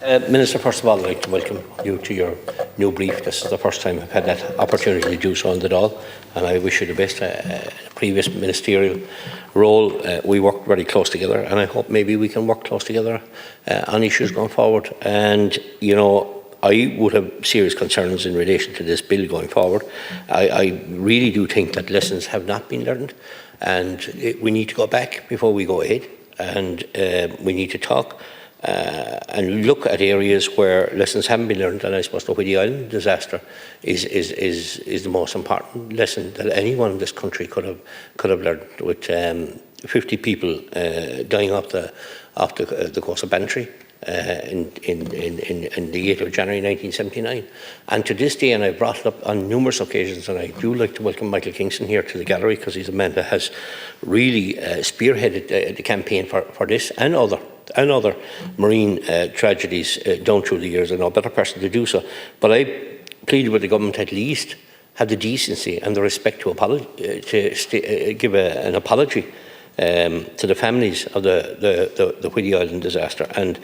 Minister, first of all, I'd like to welcome you to your new brief. This is the first time I've had that opportunity to do so in the Dáil, and I wish you the best. In a previous ministerial role, we worked very close together, and I hope maybe we can work close together on issues going forward. And, you know, I would have serious concerns in relation to this bill going forward. I really do think that lessons have not been learned, and we need to go back before we go ahead, and we need to talk and look at areas where lessons haven't been learned. And I suppose the Whiddy Island disaster is the most important lesson that anyone in this country could have learned, with 50 people dying off the coast of Bantry in the 8th of January 1979. And to this day, and I've brought it up on numerous occasions, and I do like to welcome Michael Kingston here to the gallery, because he's a man that has really spearheaded the campaign for this and other marine tragedies down through the years. I know a better person to do so. But I pleaded with the government at least have the decency and the respect to give an apology to the families of the Whiddy Island disaster. And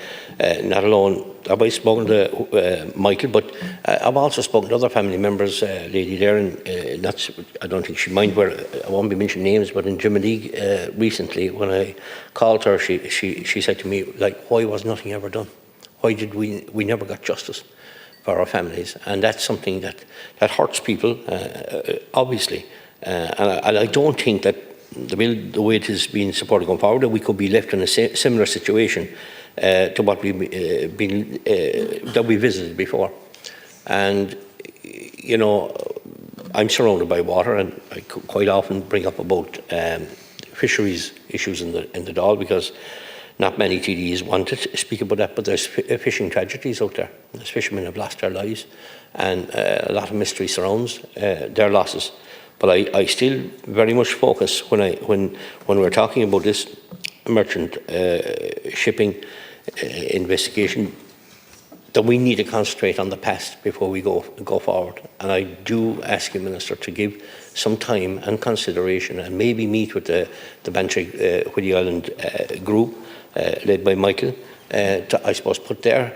not alone have I spoken to Michael, but I've also spoken to other family members, lady there, and I don't think she'd mind where I won't be mentioning names, but in Jiminy recently, when I called her, she said to me, like, why was nothing ever done? Why did we never got justice for our families? And that's something that hurts people, obviously. And I don't think that the bill, the way it has been supported going forward, that we could be left in a similar situation to what that we visited before. And, you know, I'm surrounded by water, and I quite often bring up about fisheries issues in the Dáil, because not many TDs want to speak about that, but there's fishing tragedies out there. There's fishermen who have lost their lives, and a lot of mystery surrounds their losses. But I still very much focus when we're talking about this merchant shipping investigation, that we need to concentrate on the past before we go forward. And I do ask you, Minister, to give some time and consideration, and maybe meet with the Bantry Whiddy Island group led by Michael, to, I suppose, put the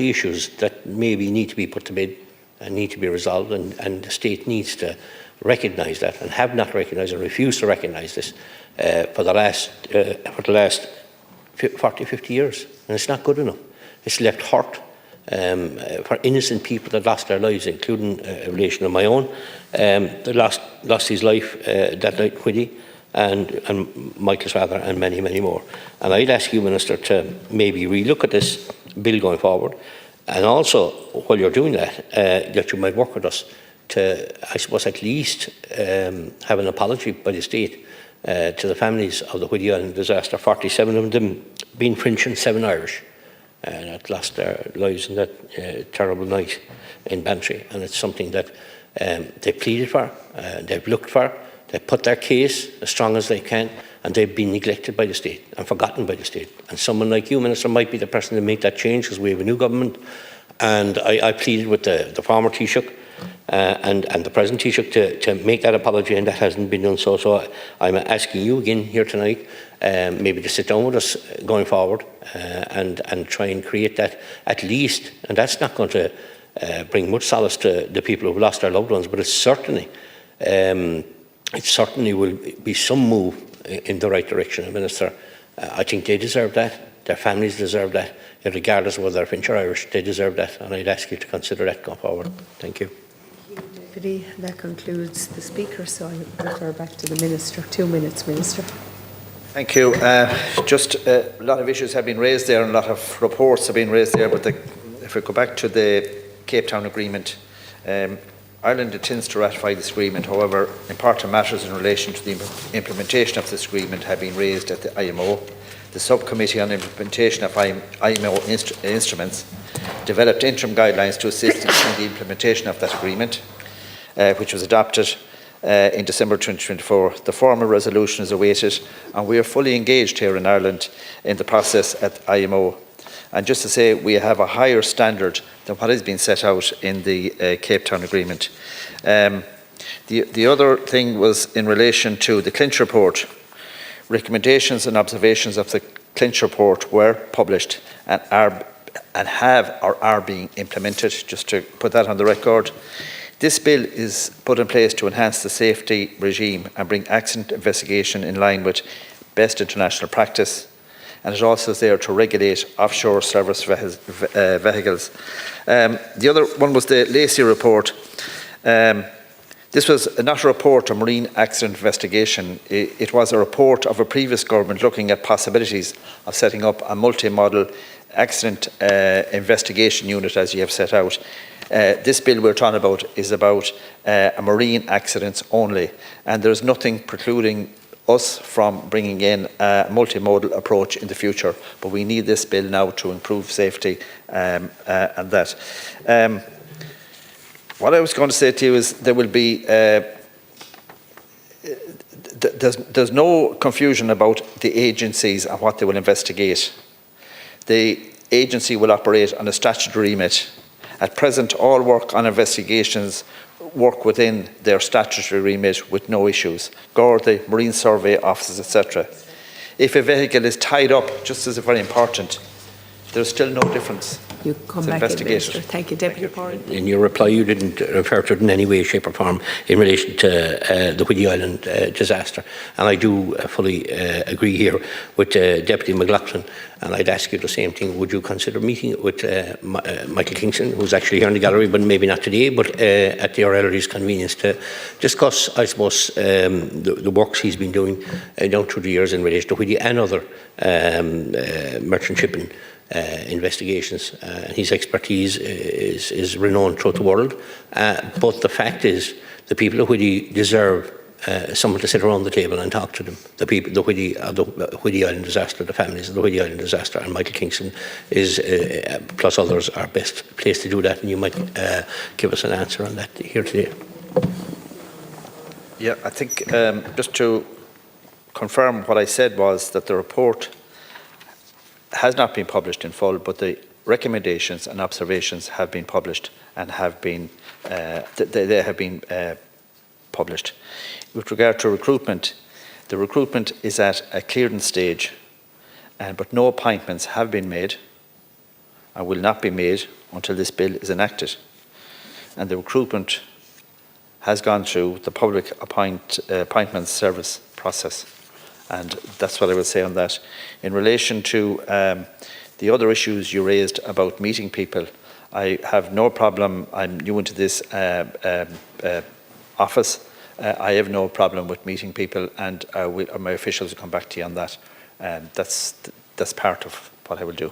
issues that maybe need to be put to bed and need to be resolved, and the state needs to recognise that, and have not recognised and refused to recognise this for the last 40, 50 years. And it's not good enough. It's left hurt for innocent people that lost their lives, including a relation of my own that lost his life that night, Whiddy, and Michael's father, and many, many more. And I'd ask you, Minister, to maybe relook at this bill going forward. And also, while you're doing that, that you might work with us to, I suppose, at least have an apology by the state to the families of the Whiddy Island disaster, 47 of them being French and 7 Irish, that lost their lives in that terrible night in Bantry. And it's something that they pleaded for, they've looked for, they've put their case as strong as they can, and they've been neglected by the state and forgotten by the state. And someone like you, Minister, might be the person to make that change, because we have a new government. And I pleaded with the former Taoiseach and the present Taoiseach to make that apology, and that hasn't been done so. So I'm asking you again here tonight, maybe to sit down with us going forward and try and create that at least. And that's not going to bring much solace to the people who've lost their loved ones, but it certainly will be some move in the right direction. And Minister, I think they deserve that. Their families deserve that. Regardless of whether they're French or Irish, they deserve that. And I'd ask you to consider that going forward. Thank you. Deputy, that concludes the speaker, so I refer back to the Minister. 2 minutes, Minister. Thank you. Just a lot of issues have been raised there, and a lot of reports have been raised there. But if we go back to the Cape Town Agreement, Ireland intends to ratify this agreement. However, important matters in relation to the implementation of this agreement have been raised at the IMO. The Subcommittee on Implementation of IMO Instruments developed interim guidelines to assist in the implementation of that agreement, which was adopted in December 2024. The formal resolution is awaited, and we are fully engaged here in Ireland in the process at IMO. And just to say, we have a higher standard than what has been set out in the Cape Town Agreement. The other thing was in relation to the Clinch report. Recommendations and observations of the Clinch report were published and are being implemented, just to put that on the record. This bill is put in place to enhance the safety regime and bring accident investigation in line with best international practice, and it also is there to regulate offshore service vehicles. The other one was the Lacey report. This was not a report on marine accident investigation. It was a report of a previous government looking at possibilities of setting up a multi-model accident investigation unit, as you have set out. This bill we're talking about is about marine accidents only, and there's nothing precluding us from bringing in a multimodal approach in the future, but we need this bill now to improve safety and that. What I was going to say to you is there will be there's no confusion about the agencies and what they will investigate. The agency will operate on a statutory remit. At present, all work on investigations work within their statutory remit with no issues. Garda, Marine Survey offices, etc. If a vehicle is tied up, just as very important, there's still no difference. You come back in, Minister. Thank you, Deputy Parliament. In your reply, you didn't refer to it in any way, shape or form in relation to the Whiddy Island disaster. And I do fully agree here with Deputy McLaughlin. And I'd ask you the same thing. Would you consider meeting with Michael Kingston, who's actually here in the gallery, but maybe not today, but at your earliest convenience, to discuss, I suppose, the works he's been doing down through the years in relation to Whiddy and other merchant shipping investigations. His expertise is renowned throughout the world. But the fact is, the people of Whiddy deserve someone to sit around the table and talk to them. The people, the Whiddy Island disaster, the families of the Whiddy Island disaster, and Michael Kingston is, plus others, are best placed to do that. And you might give us an answer on that here today. Yeah, I think just to confirm what I said was that the report has not been published in full, but the recommendations and observations have been published and have been they have been published. With regard to recruitment, the recruitment is at a clearance stage, but no appointments have been made and will not be made until this bill is enacted. And the recruitment has gone through the public appointments service process. And that's what I will say on that. In relation to the other issues you raised about meeting people, I have no problem. I'm new into this office. I have no problem with meeting people, and my officials will come back to you on that. That's part of what I will do.